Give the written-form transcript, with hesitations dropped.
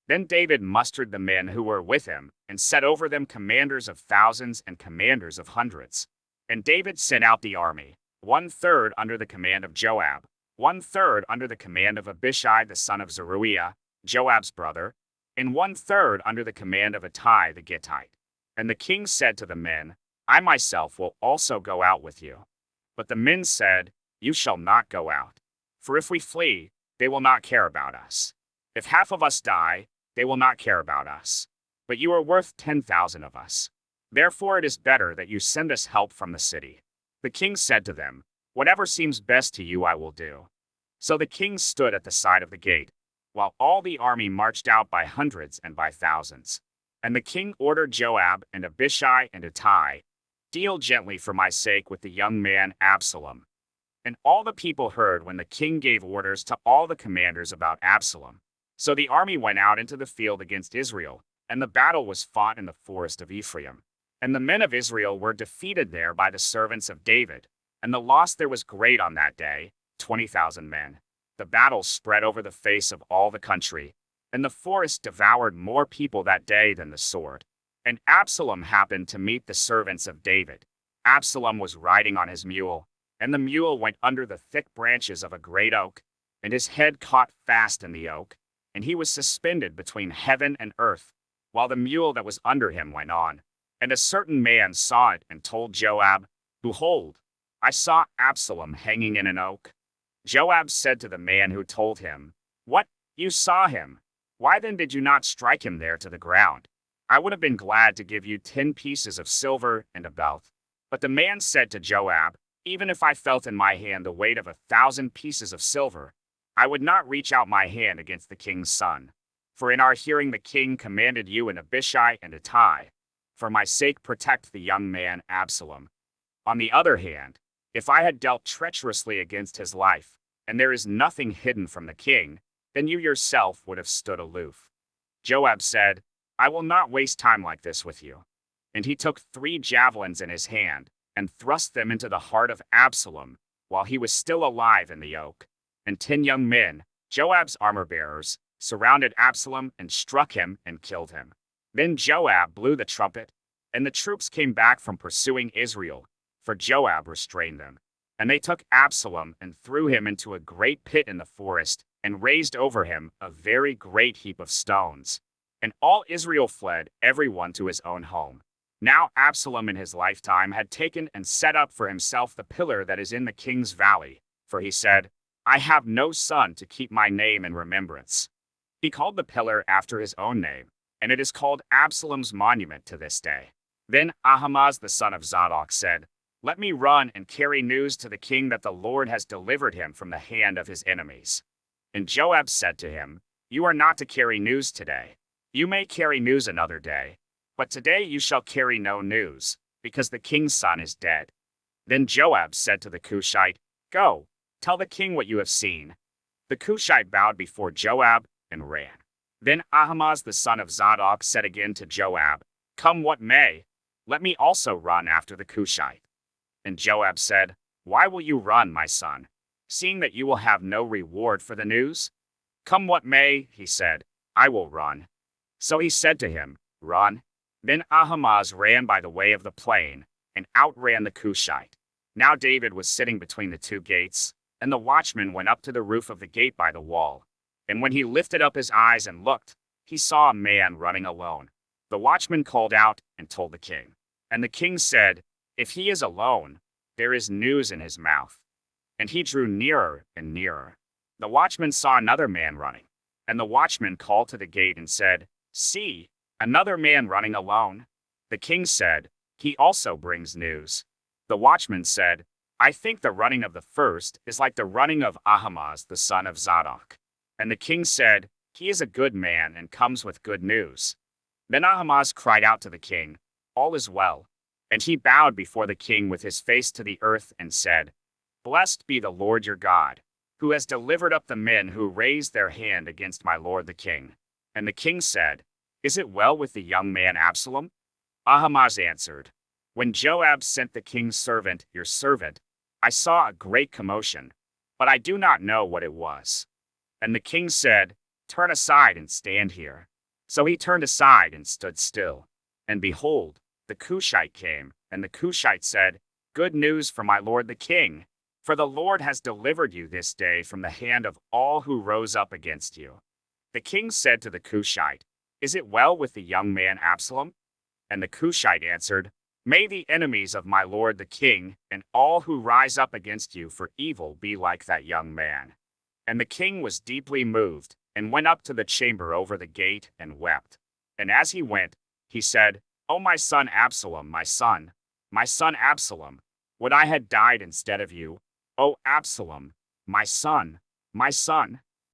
Then David mustered the men who were with him, and set over them commanders of thousands and commanders of hundreds. And David sent out the army, 1/3 under the command of Joab, 1/3 under the command of Abishai the son of Zeruiah, Joab's brother, and 1/3 under the command of Ittai the Gittite. And the king said to the men, I myself will also go out with you. But the men said, You shall not go out. For if we flee, they will not care about us. If half of us die, they will not care about us. But you are worth 10,000 of us. Therefore it is better that you send us help from the city. The king said to them, Whatever seems best to you I will do. So the king stood at the side of the gate, while all the army marched out by hundreds and by thousands. And the king ordered Joab and Abishai and Ittai, Deal gently for my sake with the young man Absalom. And all the people heard when the king gave orders to all the commanders about Absalom. So the army went out into the field against Israel, and the battle was fought in the forest of Ephraim. And the men of Israel were defeated there by the servants of David, and the loss there was great on that day, 20,000 men. The battle spread over the face of all the country, and the forest devoured more people that day than the sword. And Absalom happened to meet the servants of David. Absalom was riding on his mule, and the mule went under the thick branches of a great oak, and his head caught fast in the oak, and he was suspended between heaven and earth, while the mule that was under him went on. And a certain man saw it and told Joab, Behold, I saw Absalom hanging in an oak. Joab said to the man who told him, What, you saw him? Why then did you not strike him there to the ground? I would have been glad to give you 10 pieces of silver and a belt. But the man said to Joab, Even if I felt in my hand the weight of 1,000 pieces of silver, I would not reach out my hand against the king's son. For in our hearing the king commanded you and Abishai and Ittai, For my sake protect the young man Absalom. On the other hand, if I had dealt treacherously against his life, and there is nothing hidden from the king, then you yourself would have stood aloof. Joab said, I will not waste time like this with you. And he took 3 javelins in his hand, and thrust them into the heart of Absalom, while he was still alive in the oak. And 10 young men, Joab's armor-bearers, surrounded Absalom and struck him and killed him. Then Joab blew the trumpet, and the troops came back from pursuing Israel, for Joab restrained them. And they took Absalom and threw him into a great pit in the forest, and raised over him a very great heap of stones. And all Israel fled, every one to his own home. Now Absalom in his lifetime had taken and set up for himself the pillar that is in the king's valley, for he said, I have no son to keep my name in remembrance. He called the pillar after his own name, and it is called Absalom's monument to this day. Then Ahimaaz the son of Zadok said, Let me run and carry news to the king that the Lord has delivered him from the hand of his enemies. And Joab said to him, You are not to carry news today. You may carry news another day, but today you shall carry no news, because the king's son is dead. Then Joab said to the Cushite, Go, tell the king what you have seen. The Cushite bowed before Joab and ran. Then Ahimaaz the son of Zadok said again to Joab, Come what may, let me also run after the Cushite. And Joab said, Why will you run, my son, seeing that you will have no reward for the news? Come what may, he said, I will run. So he said to him, Run. Then Ahimaaz ran by the way of the plain, and outran the Cushite. Now David was sitting between the 2 gates, and the watchman went up to the roof of the gate by the wall. And when he lifted up his eyes and looked, he saw a man running alone. The watchman called out and told the king. And the king said, If he is alone, there is news in his mouth. And he drew nearer and nearer. The watchman saw another man running. And the watchman called to the gate and said, See, another man running alone. The king said, He also brings news. The watchman said, I think the running of the first is like the running of Ahimaaz the son of Zadok. And the king said, He is a good man and comes with good news. Then Ahimaaz cried out to the king, All is well. And he bowed before the king with his face to the earth and said, Blessed be the Lord your God, who has delivered up the men who raised their hand against my lord the king. And the king said, Is it well with the young man Absalom? Ahimaaz answered, When Joab sent the king's servant, your servant, I saw a great commotion, but I do not know what it was. And the king said, Turn aside and stand here. So he turned aside and stood still. And behold, the Cushite came, and the Cushite said, Good news for my lord the king, for the Lord has delivered you this day from the hand of all who rose up against you. The king said to the Cushite, Is it well with the young man Absalom? And the Cushite answered, May the enemies of my lord the king, and all who rise up against you for evil be like that young man. And the king was deeply moved, and went up to the chamber over the gate, and wept. And as he went, he said, O my son Absalom, my son Absalom, would I had died instead of you, O Absalom, my son, my son.